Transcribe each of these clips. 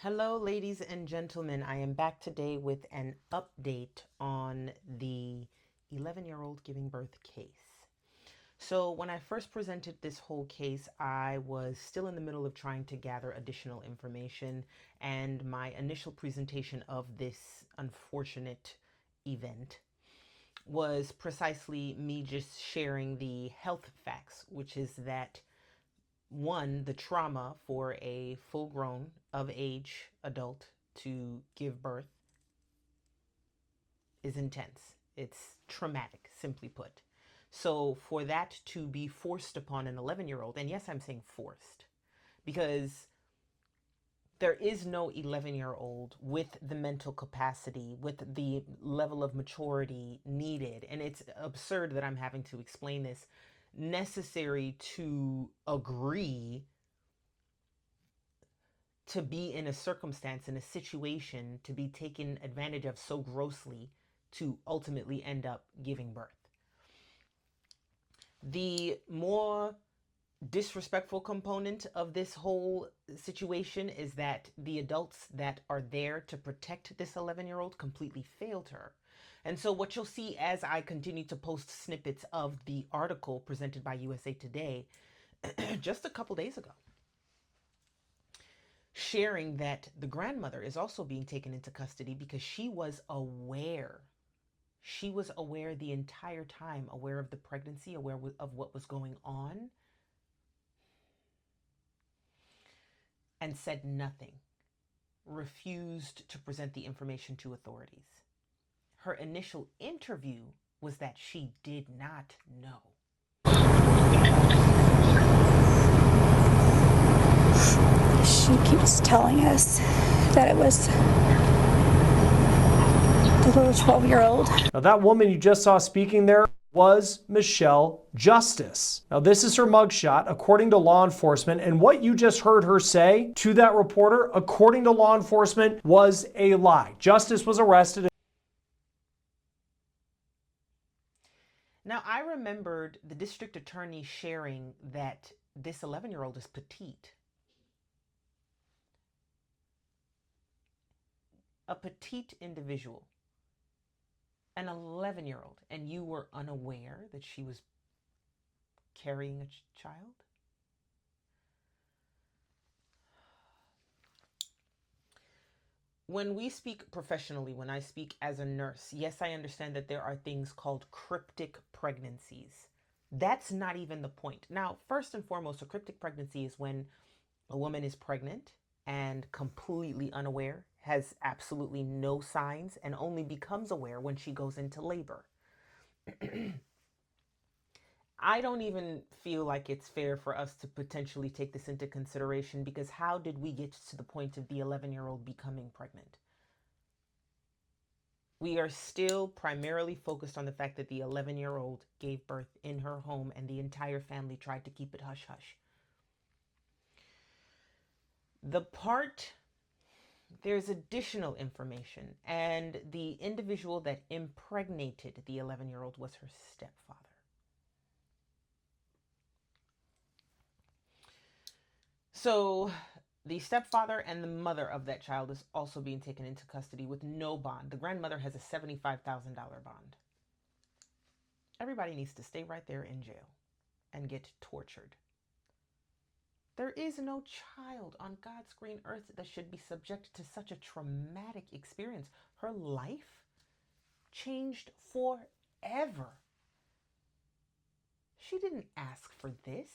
Hello, ladies and gentlemen. I am back today with an update on the 11-year-old giving birth case. So, when I first presented this whole case, I was still in the middle of trying to gather additional information, and my initial presentation of this unfortunate event was precisely me just sharing the health facts, which is that one, the trauma for a full grown of age adult to give birth is intense. It's traumatic, simply put. So for that to be forced upon an 11-year-old, and yes, I'm saying forced, because there is no 11-year-old with the mental capacity, with the level of maturity needed. And it's absurd that I'm having to explain this, necessary to agree to be in a circumstance, in a situation, to be taken advantage of so grossly to ultimately end up giving birth. The more disrespectful component of this whole situation is that the adults that are there to protect this 11-year-old completely failed her. And so, what you'll see as I continue to post snippets of the article presented by USA Today just a couple days ago, sharing that the grandmother is also being taken into custody because she was aware. She was aware the entire time, aware of the pregnancy, aware of what was going on, and said nothing, refused to present the information to authorities. Her initial interview was that she did not know. She keeps telling us that it was the little 12-year-old. Now, that woman you just saw speaking there was Michelle Justice. Now, this is her mugshot, according to law enforcement, and what you just heard her say to that reporter, according to law enforcement, was a lie. Justice was arrested. Now, I remembered the district attorney sharing that this 11-year-old is petite. A petite individual, an 11-year-old, and you were unaware that she was carrying a child? When we speak professionally, when I speak as a nurse, yes, I understand that there are things called cryptic pregnancies. That's not even the point. Now, first and foremost, a cryptic pregnancy is when a woman is pregnant and completely unaware, has absolutely no signs, and only becomes aware when she goes into labor. I don't even feel like it's fair for us to potentially take this into consideration, because how did we get to the point of the 11-year-old becoming pregnant? We are still primarily focused on the fact that the 11-year-old gave birth in her home and the entire family tried to keep it hush hush. There's additional information, and the individual that impregnated the 11-year-old was her stepfather. So the stepfather and the mother of that child is also being taken into custody with no bond. The grandmother has a $75,000 bond. Everybody needs to stay right there in jail and get tortured. There is no child on God's green earth that should be subject to such a traumatic experience. Her life changed forever. She didn't ask for this.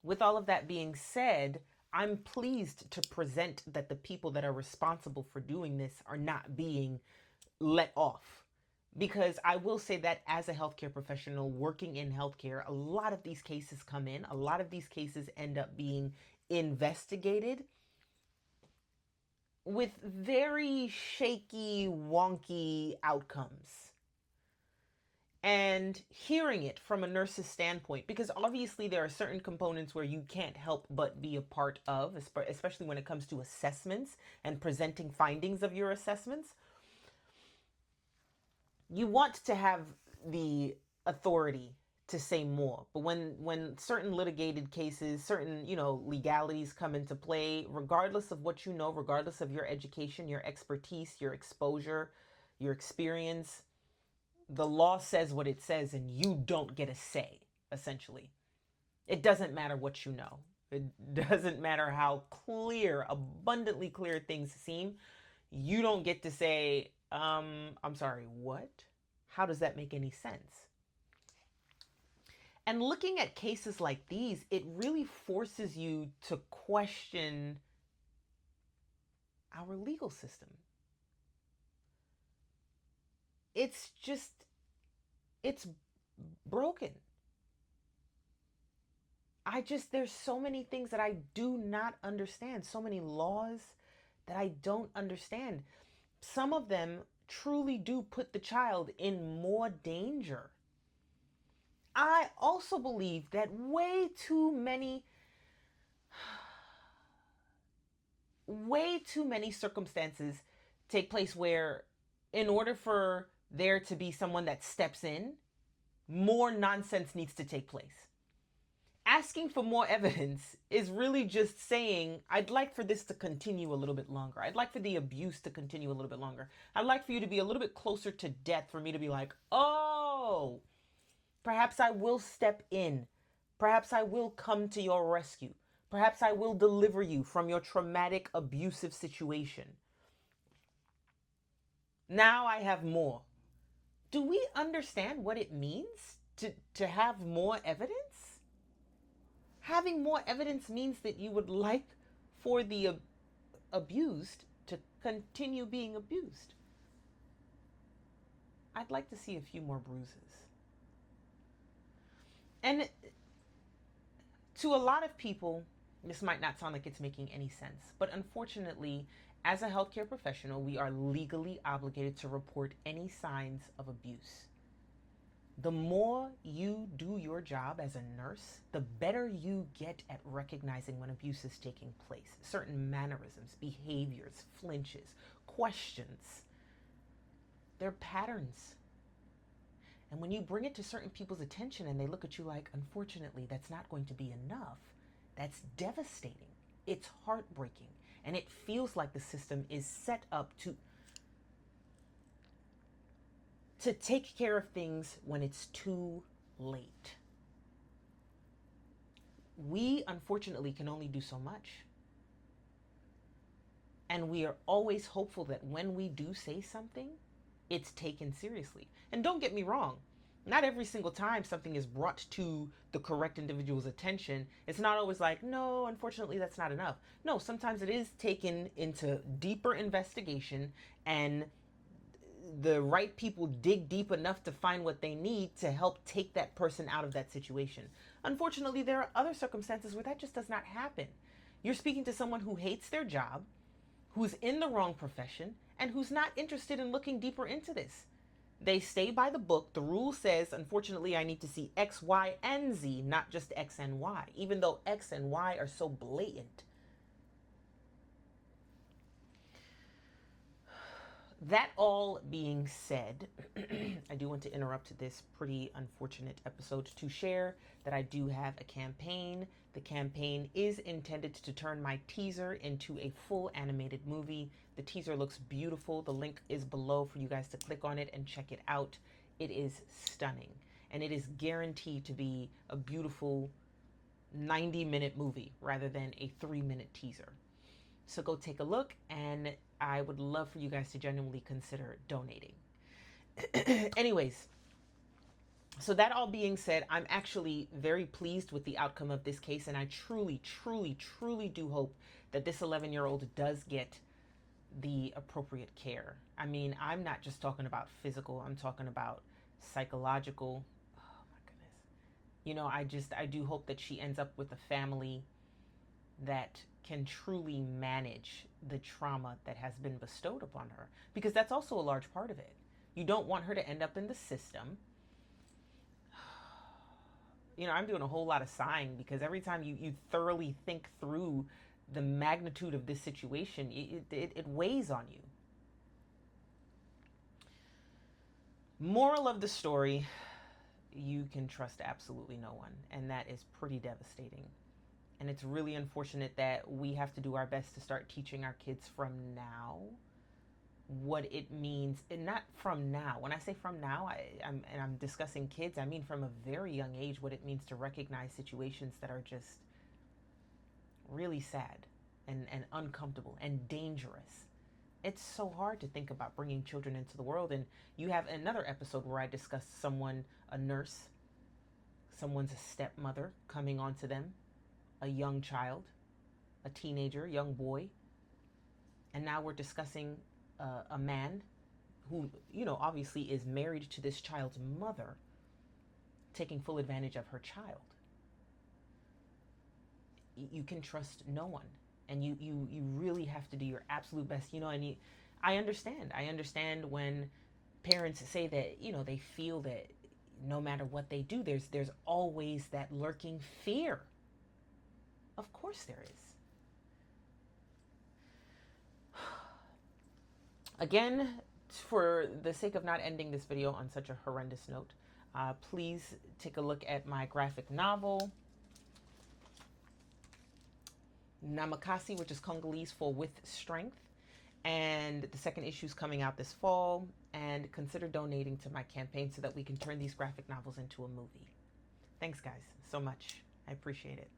With all of that being said, I'm pleased to present that the people that are responsible for doing this are not being let off. Because I will say that as a healthcare professional working in healthcare, a lot of these cases come in, a lot of these cases end up being investigated with very shaky, wonky outcomes. And hearing it from a nurse's standpoint, because obviously there are certain components where you can't help but be a part of, especially when it comes to assessments and presenting findings of your assessments. You want to have the authority to say more. But when certain litigated cases, certain, legalities come into play, regardless of what you know, regardless of your education, your expertise, your exposure, your experience, the law says what it says and you don't get a say, essentially. It doesn't matter what you know. It doesn't matter how clear, abundantly clear things seem. You don't get to say, I'm sorry, what? How does that make any sense? And looking at cases like these, it really forces you to question our legal system. It's just, it's broken. There's so many things that I do not understand, so many laws that I don't understand. Some of them truly do put the child in more danger. I also believe that way too many circumstances take place where, in order for there to be someone that steps in, more nonsense needs to take place. Asking for more evidence is really just saying, I'd like for this to continue a little bit longer. I'd like for the abuse to continue a little bit longer. I'd like for you to be a little bit closer to death for me to be like, oh, perhaps I will step in. Perhaps I will come to your rescue. Perhaps I will deliver you from your traumatic, abusive situation. Now I have more. Do we understand what it means to have more evidence? Having more evidence means that you would like for the abused to continue being abused. I'd like to see a few more bruises. And to a lot of people, this might not sound like it's making any sense, but unfortunately, as a healthcare professional, we are legally obligated to report any signs of abuse. The more you do your job as a nurse, the better you get at recognizing when abuse is taking place. Certain mannerisms, behaviors, flinches, questions. They're patterns. And when you bring it to certain people's attention and they look at you like, unfortunately, that's not going to be enough, that's devastating. It's heartbreaking. And it feels like the system is set up to take care of things when it's too late. We, unfortunately, can only do so much. And we are always hopeful that when we do say something, it's taken seriously. And don't get me wrong, not every single time something is brought to the correct individual's attention, it's not always like, no, unfortunately, that's not enough. No, sometimes it is taken into deeper investigation, and the right people dig deep enough to find what they need to help take that person out of that situation. Unfortunately, there are other circumstances where that just does not happen. You're speaking to someone who hates their job, who's in the wrong profession, and who's not interested in looking deeper into this. They stay by the book. The rule says, unfortunately, I need to see X, Y, and Z, not just X and Y, even though X and Y are so blatant. That all being said, I do want to interrupt this pretty unfortunate episode to share that I do have a campaign. The campaign is intended to turn my teaser into a full animated movie. The teaser looks beautiful. The link is below for you guys to click on it and check it out. It is stunning, and it is guaranteed to be a beautiful 90-minute movie rather than a 3-minute teaser. So go take a look, and I would love for you guys to genuinely consider donating. Anyways, so that all being said, I'm actually very pleased with the outcome of this case, and I truly, truly, truly do hope that this 11-year-old does get the appropriate care. I mean, I'm not just talking about physical, I'm talking about psychological. Oh my goodness. I do hope that she ends up with a family that can truly manage the trauma that has been bestowed upon her, because that's also a large part of it. You don't want her to end up in the system. I'm doing a whole lot of sighing because every time you thoroughly think through the magnitude of this situation, it weighs on you. Moral of the story, you can trust absolutely no one. And that is pretty devastating. And it's really unfortunate that we have to do our best to start teaching our kids from now what it means. And not from now. When I say from now, I'm discussing kids, I mean from a very young age, what it means to recognize situations that are just really sad and uncomfortable and dangerous. It's so hard to think about bringing children into the world. And you have another episode where I discussed someone, a nurse, someone's a stepmother coming onto them, a young child, a teenager, young boy. And now we're discussing a man who, obviously is married to this child's mother, taking full advantage of her child. You can trust no one. And you really have to do your absolute best, and I understand when parents say that, they feel that no matter what they do, there's always that lurking fear. Of course there is. Again, for the sake of not ending this video on such a horrendous note, please take a look at my graphic novel, Namakasi, which is Congolese for with strength. And the second issue is coming out this fall. And consider donating to my campaign so that we can turn these graphic novels into a movie. Thanks, guys, so much. I appreciate it.